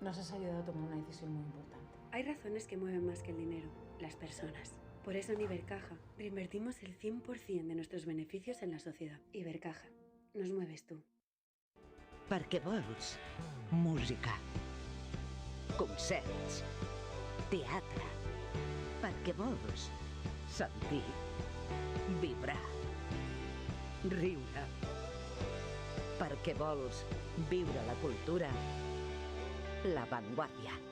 Nos has ayudado a tomar una decisión muy importante. Hay razones que mueven más que el dinero, las personas. Por eso en Ibercaja reinvertimos el 100% de nuestros beneficios en la sociedad. Ibercaja, nos mueves tú. Perquè vols música, concerts, teatre. Perquè vols sentir, vibrar, riure. Perquè vols viure la cultura, La Vanguardia.